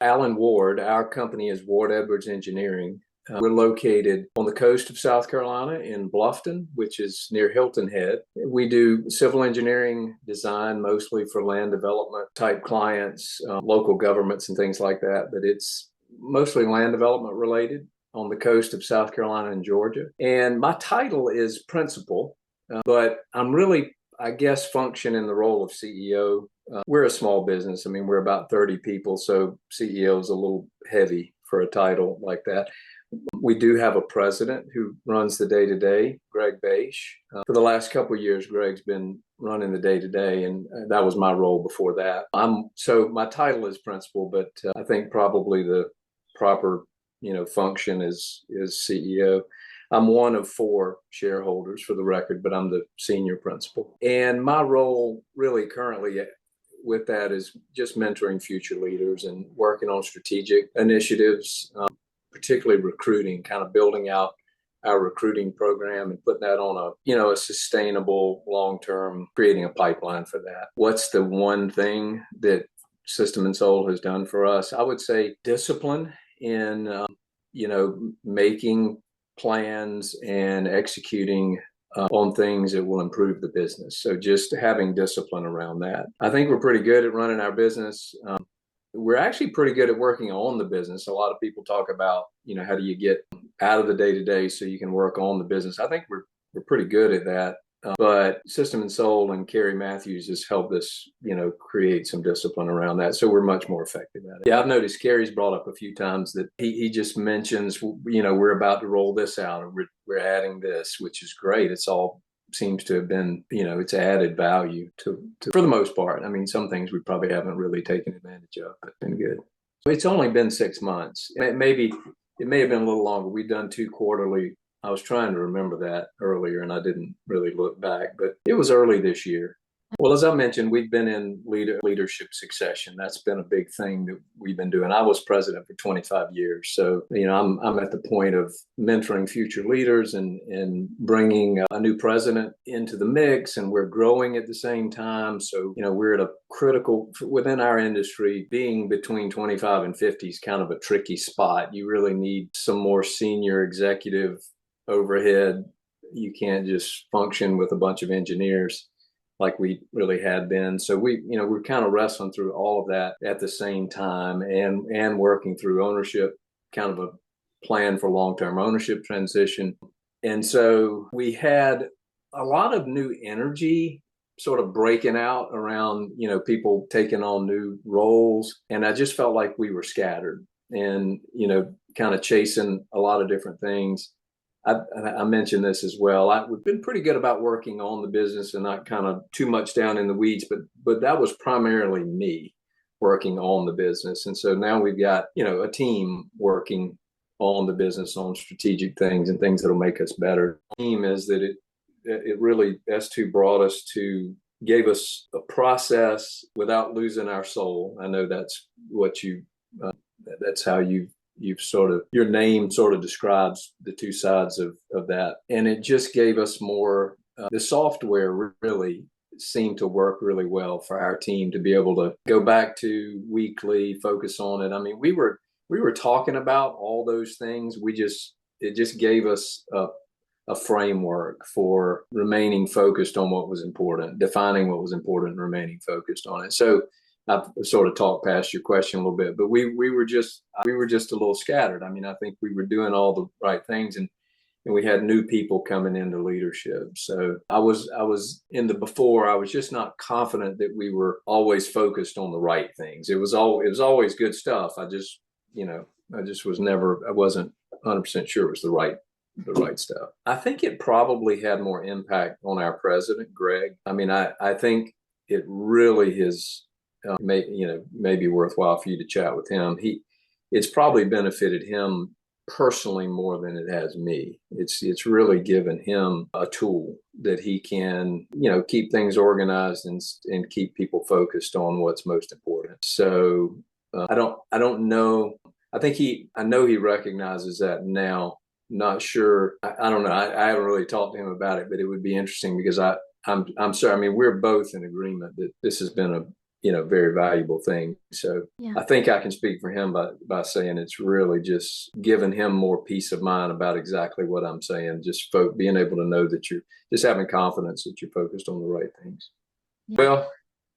Alan Ward. Our company is Ward Edwards Engineering. We're located on the coast of South Carolina in Bluffton, which is near Hilton Head. We do civil engineering design mostly for land development type clients, local governments and things like that, but it's mostly land development related on the coast of South Carolina and Georgia. And my title is principal, but I'm really, I guess, function in the role of CEO. We're a small business. I mean, we're about 30 people, so CEO is a little heavy for a title like that. We do have a president who runs the day-to-day, Greg Bache. For the last couple of years, Greg's been running the day-to-day, and that was my role before that. So my title is principal, but I think probably the proper, function is CEO. I'm one of four shareholders for the record, but I'm the senior principal. And my role really currently with that is just mentoring future leaders and working on strategic initiatives, particularly recruiting, kind of building out our recruiting program and putting that on a sustainable long-term, creating a pipeline for that. What's the one thing that System and Soul has done for us? I would say discipline in, making plans and executing on things that will improve the business. So just having discipline around that. I think we're pretty good at running our business. We're actually pretty good at working on the business. A lot of people talk about, how do you get out of the day-to-day so you can work on the business? I think we're pretty good at that. But System and Soul and Kerry Matthews has helped us, create some discipline around that. So we're much more effective at it. Yeah, I've noticed Kerry's brought up a few times that he just mentions, we're about to roll this out and we're adding this, which is great. It's all seems to have been, it's added value to for the most part. I mean, some things we probably haven't really taken advantage of, but been good. It's only been 6 months. It may have been a little longer. We've done 2 quarterly. I was trying to remember that earlier and I didn't really look back, but it was early this year. Well, as I mentioned, we've been in leadership succession. That's been a big thing that we've been doing. I was president for 25 years. So, I'm at the point of mentoring future leaders and bringing a new president into the mix, and we're growing at the same time. So, we're at a critical, within our industry, being between 25 and 50 is kind of a tricky spot. You really need some more senior executive overhead. You can't just function with a bunch of engineers like we really had been. So we're kind of wrestling through all of that at the same time and working through ownership, kind of a plan for long-term ownership transition. And so we had a lot of new energy sort of breaking out around, people taking on new roles. And I just felt like we were scattered and, kind of chasing a lot of different things. I mentioned this as well. We've been pretty good about working on the business and not kind of too much down in the weeds, but that was primarily me working on the business. And so now we've got, a team working on the business, on strategic things and things that'll make us better. The team is that it really, S2 brought us to, gave us a process without losing our soul. I know that's what that's how you've sort of, your name sort of describes the two sides of that. And it just gave us more, the software really seemed to work really well for our team to be able to go back to weekly, focus on it. I mean, we were talking about all those things. It just gave us a framework for remaining focused on what was important, defining what was important and remaining focused on it. So I've sort of talked past your question a little bit, but we were just a little scattered. I mean, I think we were doing all the right things and we had new people coming into leadership. So I was I was just not confident that we were always focused on the right things. It was always good stuff. I wasn't 100% sure it was the right stuff. I think it probably had more impact on our president, Greg. I mean, I think it really has, maybe worthwhile for you to chat with him. It's probably benefited him personally more than it has me. It's really given him a tool that he can, keep things organized and keep people focused on what's most important. So I don't know. I know he recognizes that now. Not sure. I don't know. I haven't really talked to him about it, but it would be interesting because I'm sorry. I mean, we're both in agreement that this has been very valuable thing. So Yeah. I think I can speak for him by saying it's really just giving him more peace of mind about exactly what I'm saying. Just being able to know that you're just having confidence that you're focused on the right things. Yeah. Well,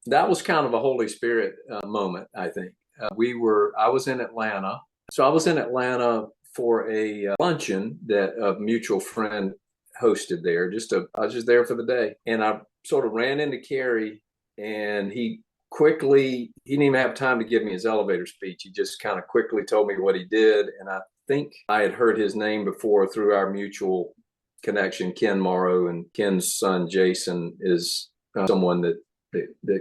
that was kind of a Holy Spirit moment, I think. I was in Atlanta. So I was in Atlanta for a luncheon that a mutual friend hosted there. I was just there for the day. And I sort of ran into Kerry, and he didn't even have time to give me his elevator speech. He just kind of quickly told me what he did. And I think I had heard his name before through our mutual connection, Ken Morrow, and Ken's son, Jason, is someone that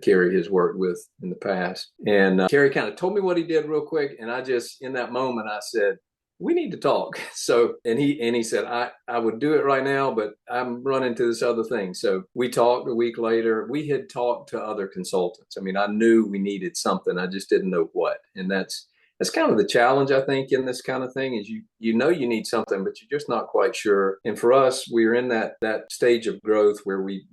Kerry has worked with in the past. And Kerry kind of told me what he did real quick. And in that moment, I said, we need to talk. So, and he said, I would do it right now, but I'm running to this other thing. So we talked a week later. We had talked to other consultants. I mean, I knew we needed something. I just didn't know what. And that's kind of the challenge, I think, in this kind of thing is you need something, but you're just not quite sure. And for us, we're in that stage of growth where we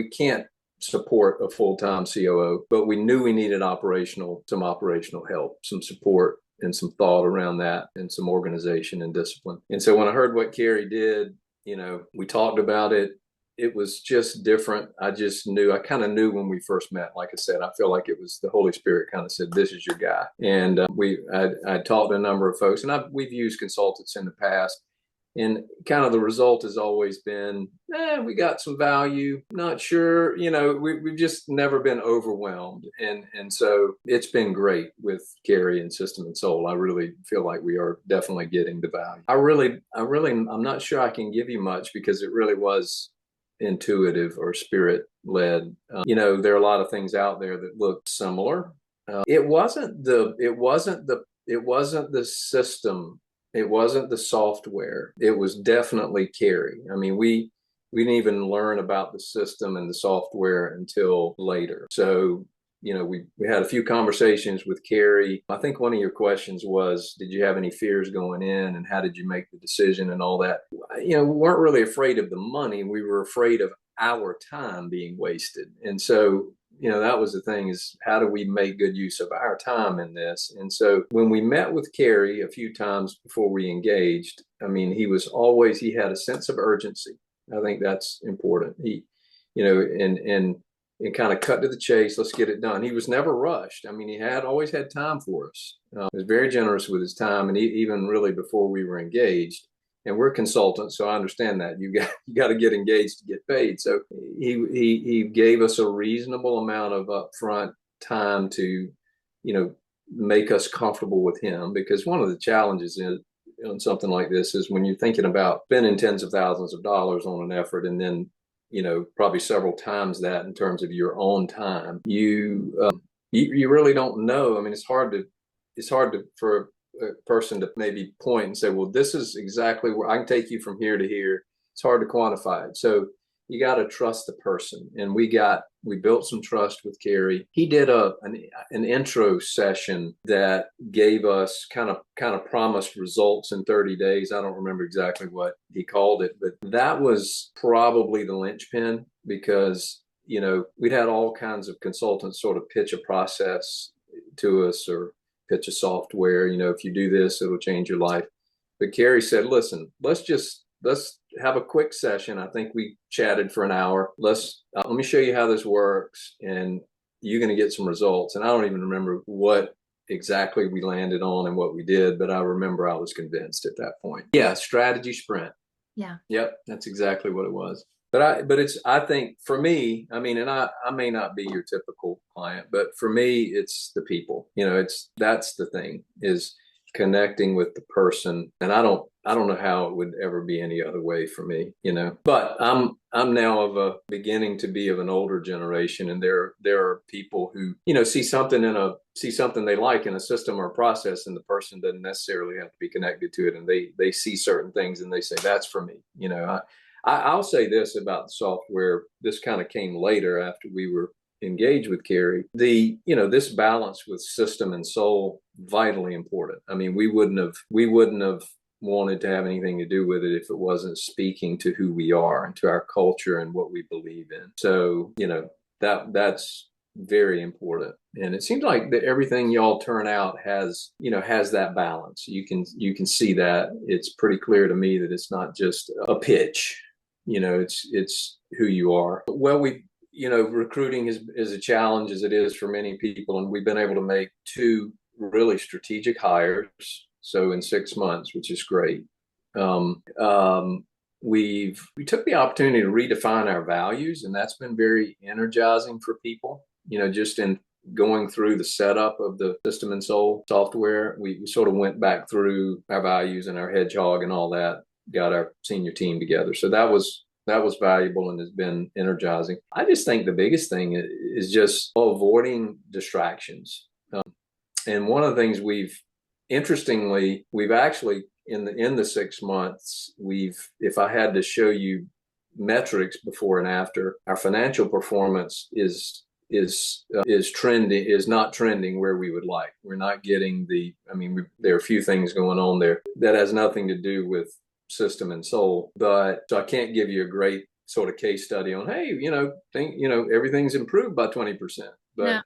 can't support a full-time COO, but we knew we needed some operational help, some support and some thought around that and some organization and discipline. And so when I heard what Kerry did, we talked about it. It was just different. I kind of knew when we first met. Like I said, I feel like it was the Holy Spirit kind of said, this is your guy. And I talked to a number of folks, and we've used consultants in the past. And kind of the result has always been, we got some value, not sure, we've just never been overwhelmed. And so it's been great with Kerry and System and Soul. I really feel like we are definitely getting the value. I'm not sure I can give you much because it really was intuitive or spirit led. There are a lot of things out there that look similar. It wasn't the system. It wasn't the software. It was definitely Kerry. I mean, we didn't even learn about the system and the software until later. So, we had a few conversations with Kerry. I think one of your questions was, did you have any fears going in and how did you make the decision and all that? We weren't really afraid of the money. We were afraid of our time being wasted. And so, that was the thing is how do we make good use of our time in this? And so when we met with Kerry a few times before we engaged, I mean, he had a sense of urgency. I think that's important. And kind of cut to the chase. Let's get it done. He was never rushed. I mean, he had always had time for us. He was very generous with his time, and even really before we were engaged. And we're consultants, so I understand that you got to get engaged to get paid. So he gave us a reasonable amount of upfront time to, make us comfortable with him. Because one of the challenges in something like this is when you're thinking about spending tens of thousands of dollars on an effort, and then probably several times that in terms of your own time, you really don't know. I mean, it's hard for a person to maybe point and say, well, this is exactly where I can take you from here to here. It's hard to quantify it. So you got to trust the person. And we built some trust with Kerry. He did an intro session that gave us kind of promised results in 30 days. I don't remember exactly what he called it, but that was probably the linchpin because, we'd had all kinds of consultants sort of pitch a process to us or pitch a software, if you do this, it'll change your life. But Kerry said, listen, let's have a quick session. I think we chatted for an hour. Let me show you how this works and you're going to get some results. And I don't even remember what exactly we landed on and what we did, but I remember I was convinced at that point. Yeah, strategy sprint. Yeah. Yep, that's exactly what it was. I think for me, I mean, and I may not be your typical client, but for me, it's the people, that's the thing is connecting with the person. And I don't know how it would ever be any other way for me, but I'm now beginning to be of an older generation. And there are people who, see something they like in a system or a process, and the person doesn't necessarily have to be connected to it. And they see certain things and they say, that's for me. I'll say this about the software. This kind of came later after we were engaged with Kerry. This balance with system and soul, vitally important. I mean, we wouldn't have wanted to have anything to do with it if it wasn't speaking to who we are and to our culture and what we believe in. So, that's very important. And it seems like that everything y'all turn out has that balance. You can see that. It's pretty clear to me that it's not just a pitch. It's who you are. Well, recruiting is a challenge as it is for many people, and we've been able to make two really strategic hires. So in 6 months, which is great. Um, um, we took the opportunity to redefine our values, and that's been very energizing for people. Just in going through the setup of the System and Soul software, we sort of went back through our values and our hedgehog and all that, got our senior team together. So that was valuable and has been energizing. I just think the biggest thing is just avoiding distractions. And one of the things we've actually in the 6 months, if I had to show you metrics before and after, our financial performance is not trending where we would like. We're not getting there are a few things going on there that has nothing to do with System and Soul, but so I can't give you a great sort of case study on, hey, everything's improved by 20%. But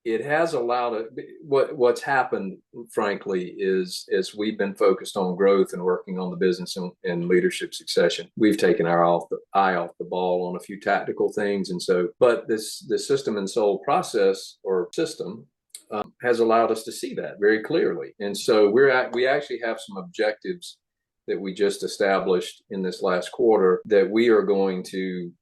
it has allowed what's happened, frankly, is as we've been focused on growth and working on the business and leadership succession, we've taken our eye off the ball on a few tactical things. And so, but the System and Soul process or system has allowed us to see that very clearly. And so we actually have some objectives that we just established in this last quarter that we are going to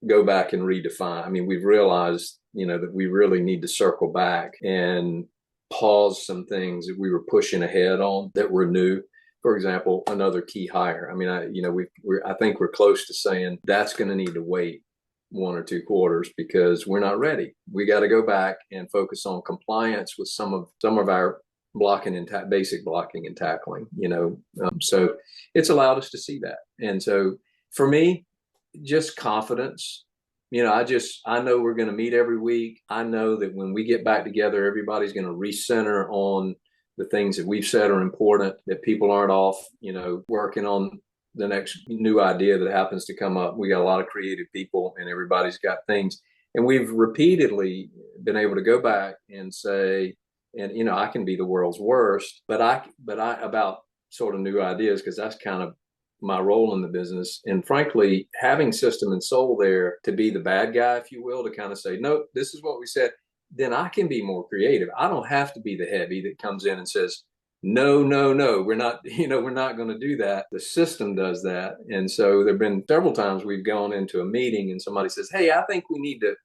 go back and redefine. We've realized, that we really need to circle back and pause some things that we were pushing ahead on that were new. For example, another key hire. I think we're close to saying that's going to need to wait 1 or 2 quarters because we're not ready. We got to go back and focus on compliance with some of our basic blocking and tackling. So it's allowed us to see that. And so for me, just confidence. I know we're going to meet every week. I know that when we get back together, everybody's going to recenter on the things that we've said are important, that people aren't off, working on the next new idea that happens to come up. We got a lot of creative people and everybody's got things. And we've repeatedly been able to go back and say, and, I can be the world's worst, but I about sort of new ideas, because that's kind of my role in the business. And frankly, having System and Soul there to be the bad guy, if you will, to kind of say, nope, this is what we said, then I can be more creative. I don't have to be the heavy that comes in and says, no, we're not going to do that. The system does that. And so there've been several times we've gone into a meeting and somebody says, hey, I think we need to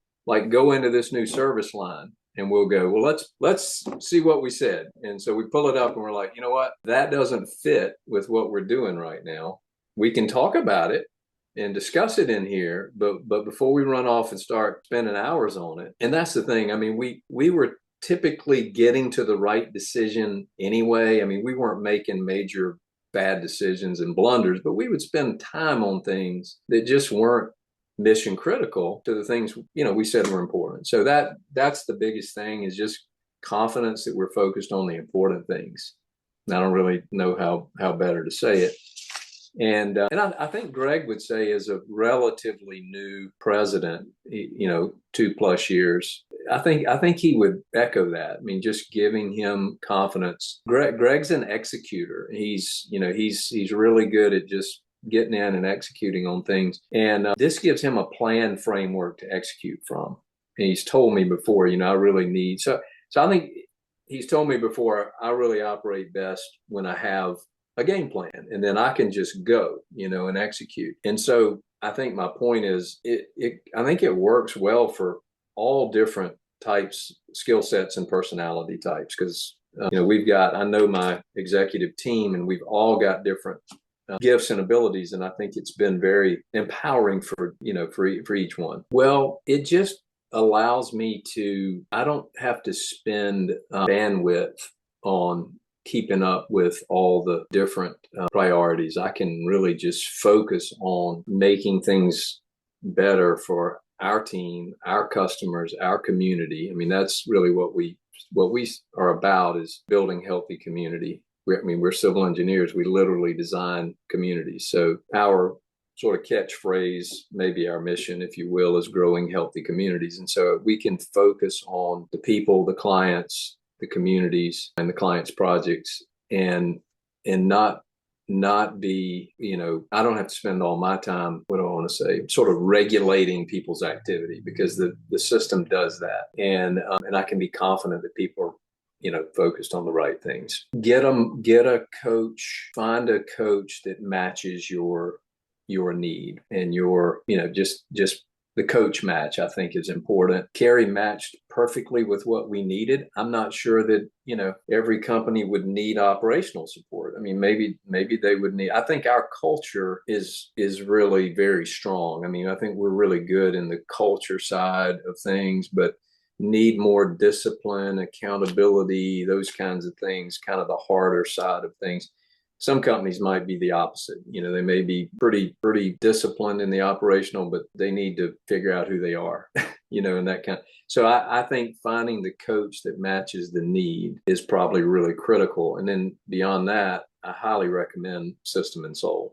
go into this new service line. And we'll go, well, let's see what we said. And so we pull it up and we're like, you know what? That doesn't fit with what we're doing right now. We can talk about it and discuss it in here, but before we run off and start spending hours on it. And that's the thing. We were typically getting to the right decision anyway. We weren't making major bad decisions and blunders, but we would spend time on things that just weren't mission critical to the things, we said were important. So that's the biggest thing, is just confidence that we're focused on the important things. And I don't really know how better to say it. And I think Greg would say, as a relatively new president, 2+ years, I think he would echo that. Just giving him confidence. Greg's an executor. He's really good at just getting in and executing on things. And this gives him a plan framework to execute from. And he's told me before, I really need, so I think he's told me before, I really operate best when I have a game plan, and then I can just go, and execute. And so I think my point is, I think it works well for all different types, skill sets, and personality types. Because I know my executive team, and we've all got different gifts and abilities, and I think it's been very empowering for each one. Well, it just allows me I don't have to spend bandwidth on keeping up with all the different priorities. I can really just focus on making things better for our team, our customers, our community. That's really what we are about, is building healthy community. We're civil engineers. We literally design communities. So our sort of catchphrase, maybe our mission, if you will, is growing healthy communities. And so we can focus on the people, the clients, the communities, and the clients' projects, and not be, I don't have to spend all my time, what do I want to say, sort of regulating people's activity, because the system does that. And I can be confident that people are, focused on the right things. Get a coach, find a coach that matches your need and just the coach match, I think, is important. Carrie matched perfectly with what we needed. I'm not sure that, every company would need operational support. I mean, maybe they would need, I think our culture is really very strong. I mean, I think we're really good in the culture side of things, but need more discipline, accountability, those kinds of things, kind of the harder side of things. Some companies might be the opposite. They may be pretty disciplined in the operational, but they need to figure out who they are, and that kind of. So I think finding the coach that matches the need is probably really critical. And then beyond that, I highly recommend System and Soul.